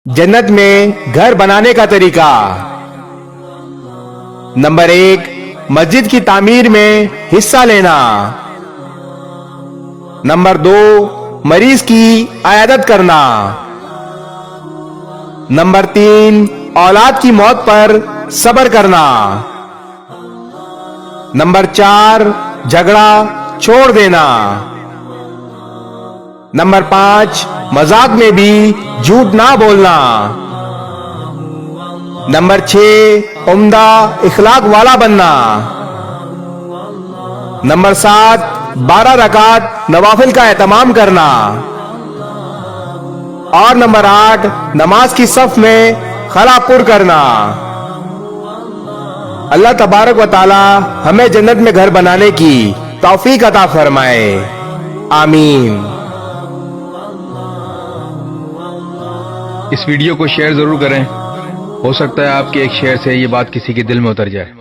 جنت میں گھر بنانے کا طریقہ۔ نمبر 1، مسجد کی تعمیر میں حصہ لینا۔ نمبر 2، مریض کی عیادت کرنا۔ نمبر 3، اولاد کی موت پر صبر کرنا۔ نمبر 4، جھگڑا چھوڑ دینا۔ نمبر 5، مذاق میں بھی جھوٹ نہ بولنا۔ نمبر 6، عمدہ اخلاق والا بننا۔ نمبر 7، 12 رکعت نوافل کا اہتمام کرنا۔ اور نمبر 8، نماز کی صف میں خلا پر کرنا۔ اللہ تبارک و تعالی ہمیں جنت میں گھر بنانے کی توفیق عطا فرمائے، آمین۔ اس ویڈیو کو شیئر ضرور کریں، ہو سکتا ہے آپ کے ایک شیئر سے یہ بات کسی کے دل میں اتر جائے۔